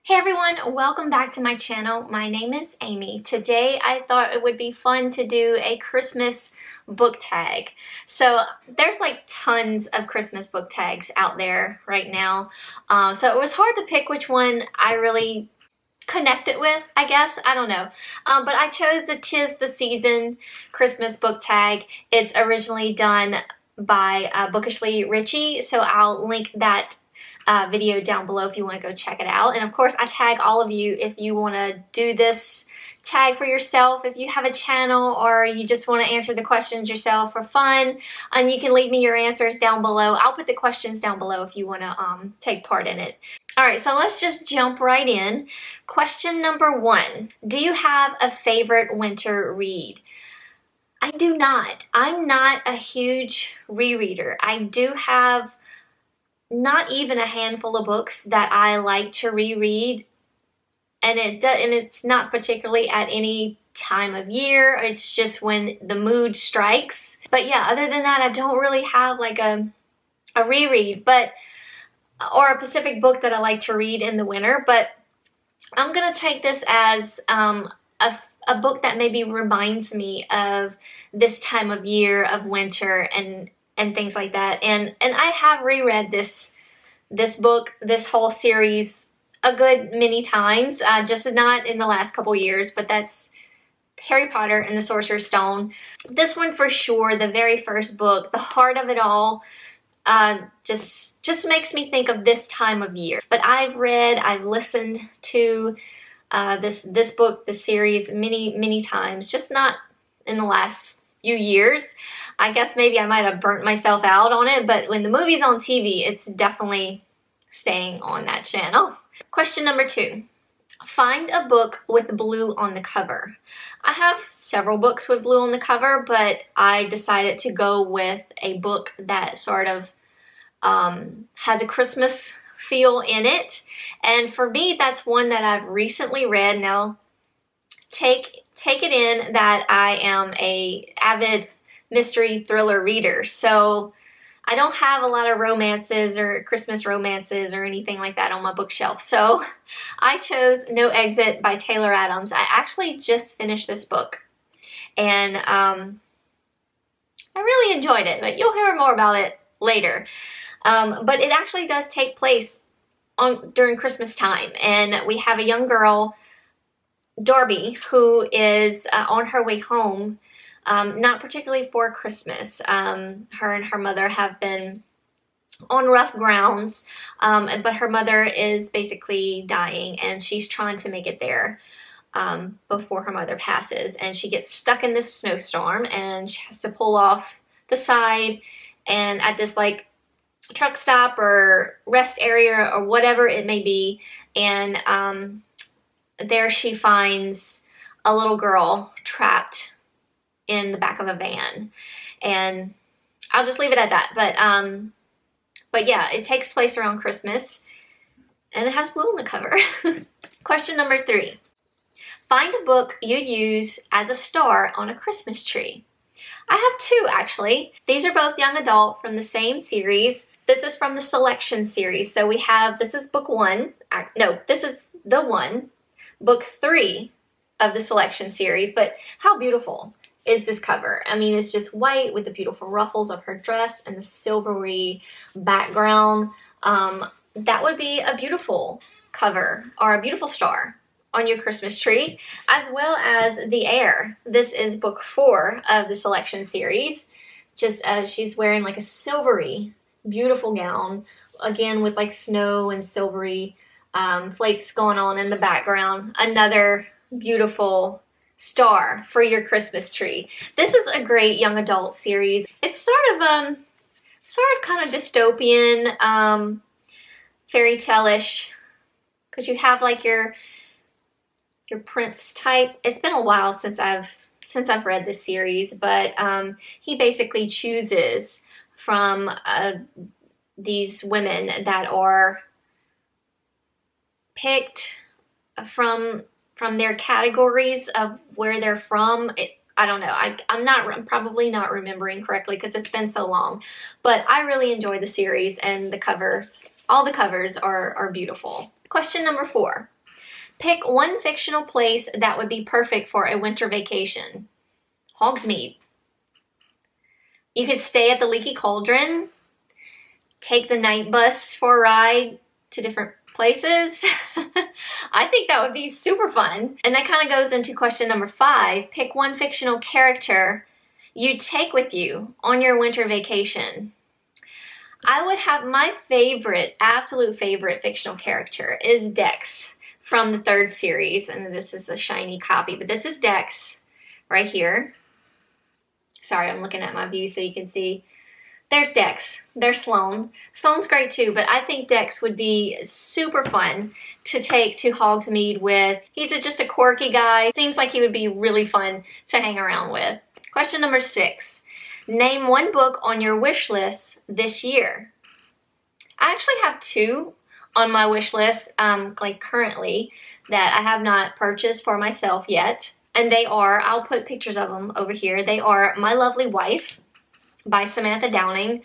Hey everyone, welcome back to my channel. My name is Amy. Today I thought it would be fun to do a Christmas book tag. So there's like tons of Christmas book tags out there right now. So it was hard to pick which one I really connected with, I guess. I don't know. But I chose the 'Tis the Season Christmas book tag. It's originally done by Bookishly Richie, so I'll link that video down below if you want to go check it out. And of course I tag all of you if you want to do this tag for yourself, if you have a channel or you just want to answer the questions yourself for fun, and you can leave me your answers down below. I'll put the questions down below if you want to take part in it. Alright, so let's just jump right in. Question number 1. Do you have a favorite winter read? I do not. I'm not a huge rereader. I do have not even a handful of books that I like to reread, and it's not particularly at any time of year. It's just when the mood strikes. But yeah, other than that, I don't really have like a reread, or a specific book that I like to read in the winter. But I'm gonna take this as a book that maybe reminds me of this time of year of winter and things like that. And I have reread this book, this whole series, a good many times, just not in the last couple years, but that's Harry Potter and the Sorcerer's Stone. This one for sure, the very first book, the heart of it all, just makes me think of this time of year. But I've listened to this book, this series, many times, just not in the last few years. I guess maybe I might have burnt myself out on it, but when the movie's on TV, it's definitely staying on that channel. Question number 2. Find a book with blue on the cover. I have several books with blue on the cover, but I decided to go with a book that sort of has a Christmas feel in it. And for me, that's one that I've recently read. Now, take it in that I am a avid mystery thriller reader, so I don't have a lot of romances or Christmas romances or anything like that on my bookshelf. So I chose No Exit by Taylor Adams. I actually just finished this book, and I really enjoyed it, but you'll hear more about it later. But it actually does take place during Christmas time, and we have a young girl, Darby, who is on her way home, not particularly for Christmas. Her and her mother have been on rough grounds, but her mother is basically dying, and she's trying to make it there before her mother passes, and she gets stuck in this snowstorm, and she has to pull off the side, and at this like truck stop or rest area or whatever it may be, and there she finds a little girl trapped in the back of a van. And I'll just leave it at that. But yeah, it takes place around Christmas, and it has blue on the cover. Question number 3. Find a book you'd use as a star on a Christmas tree. I have 2 actually. These are both young adult from the same series. This is from the Selection series. So we have, this is book 1. No, this is the 1. Book 3 of the Selection series. But how beautiful is this cover? I mean, it's just white with the beautiful ruffles of her dress and the silvery background. That would be a beautiful cover or a beautiful star on your Christmas tree, as well as The Heir. This is book 4 of the Selection series. Just she's wearing like a silvery, beautiful gown, again with like snow and silvery flakes going on in the background. Another beautiful star for your Christmas tree. This is a great young adult series. It's sort of kind of dystopian, fairy tale-ish, because you have like your prince type. It's been a while since I've read this series, but he basically chooses from these women that are picked from their categories of where they're from. I don't know. I'm probably not remembering correctly because it's been so long. But I really enjoy the series, and the covers, all the covers are beautiful. Question number 4. Pick one fictional place that would be perfect for a winter vacation. Hogsmeade. You could stay at the Leaky Cauldron, take the night bus for a ride to different places. I think that would be super fun. And that kind of goes into question number 5. Pick one fictional character you take with you on your winter vacation. I would have my favorite, absolute favorite fictional character is Dex from the 3rd series. And this is a shiny copy, but this is Dex right here. Sorry, I'm looking at my view so you can see. There's Dex. There's Sloane. Sloane's great too, but I think Dex would be super fun to take to Hogsmeade with. He's just a quirky guy. Seems like he would be really fun to hang around with. Question number 6. Name one book on your wish list this year. I actually have 2 on my wish list, like currently, that I have not purchased for myself yet. And they are, I'll put pictures of them over here. They are My Lovely Wife by Samantha Downing.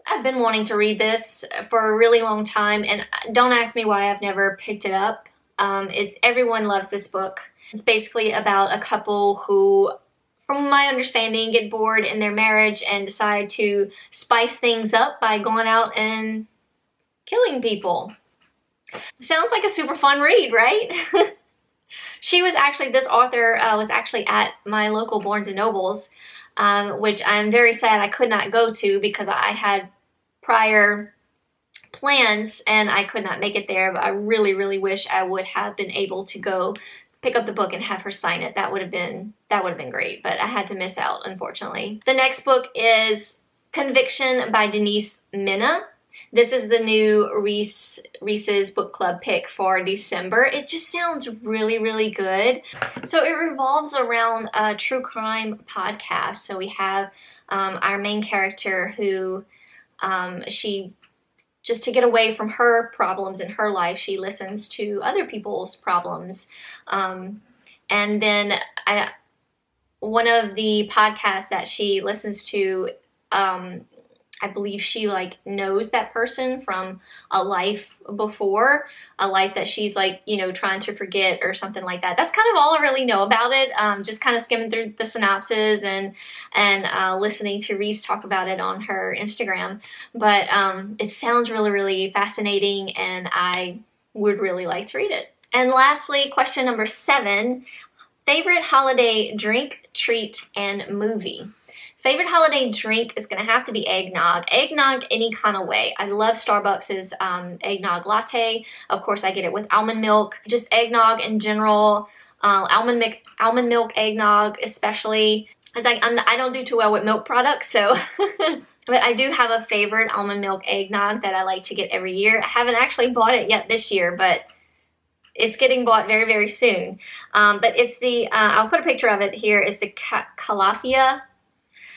I've been wanting to read this for a really long time, and don't ask me why I've never picked it up. Everyone loves this book. It's basically about a couple who, from my understanding, get bored in their marriage and decide to spice things up by going out and killing people. Sounds like a super fun read, right? This author was actually at my local Barnes & Nobles, which I'm very sad I could not go to because I had prior plans and I could not make it there, but I really, really wish I would have been able to go pick up the book and have her sign it. That would have been great, but I had to miss out, unfortunately. The next book is Conviction by Denise Mena. This is the new Reese's book club pick for December. It just sounds really, really good. So it revolves around a true crime podcast. So we have our main character who she, just to get away from her problems in her life, she listens to other people's problems. And then one of the podcasts that she listens to, I believe she knows that person from a life before, a life that she's trying to forget or something like that. That's kind of all I really know about it. Just kind of skimming through the synopsis and listening to Reese talk about it on her Instagram. But it sounds really, really fascinating, and I would really like to read it. And lastly, question number 7, favorite holiday drink, treat, and movie. Favorite holiday drink is going to have to be eggnog. Eggnog any kind of way. I love Starbucks' eggnog latte. Of course, I get it with almond milk. Just eggnog in general. Almond milk eggnog especially. I don't do too well with milk products, so... But I do have a favorite almond milk eggnog that I like to get every year. I haven't actually bought it yet this year, but it's getting bought very, very soon. But it's the... I'll put a picture of it here. It's the Calafia.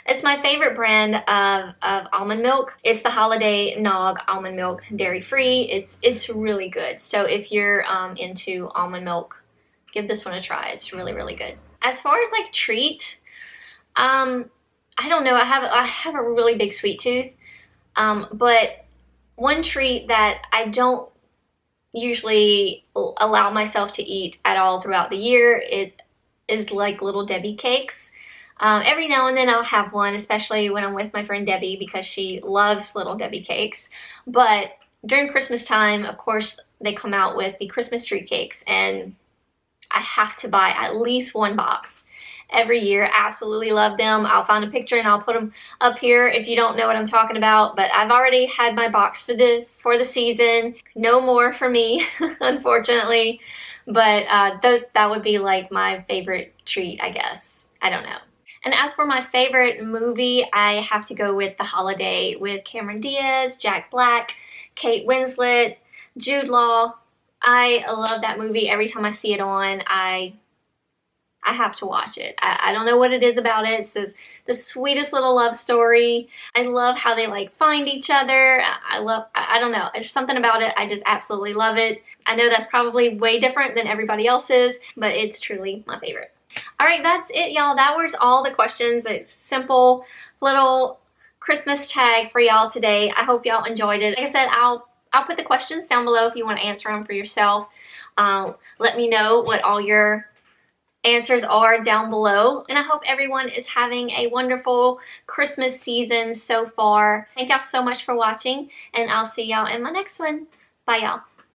It's my favorite brand of almond milk. It's the Holiday Nog almond milk, dairy-free. It's really good. So if you're into almond milk, give this one a try. It's really, really good. As far as treat, I don't know. I have a really big sweet tooth. But one treat that I don't usually allow myself to eat at all throughout the year is Little Debbie cakes. Every now and then I'll have one, especially when I'm with my friend Debbie because she loves Little Debbie cakes. But during Christmas time, of course, they come out with the Christmas tree cakes, and I have to buy at least one box every year. Absolutely love them. I'll find a picture and I'll put them up here if you don't know what I'm talking about. But I've already had my box for the season. No more for me, unfortunately. But that would be my favorite treat, I guess. I don't know. And as for my favorite movie, I have to go with The Holiday with Cameron Diaz, Jack Black, Kate Winslet, Jude Law. I love that movie. Every time I see it on, I have to watch it. I don't know what it is about it. It's the sweetest little love story. I love how they find each other. I don't know. There's something about it. I just absolutely love it. I know that's probably way different than everybody else's, but it's truly my favorite. Alright, that's it, y'all. That was all the questions. A simple little Christmas tag for y'all today. I hope y'all enjoyed it. Like I said, I'll I'll put the questions down below if you want to answer them for yourself. Let me know what all your answers are down below, and I hope everyone is having a wonderful Christmas season so far. Thank y'all so much for watching, and I'll see y'all in my next one. Bye y'all.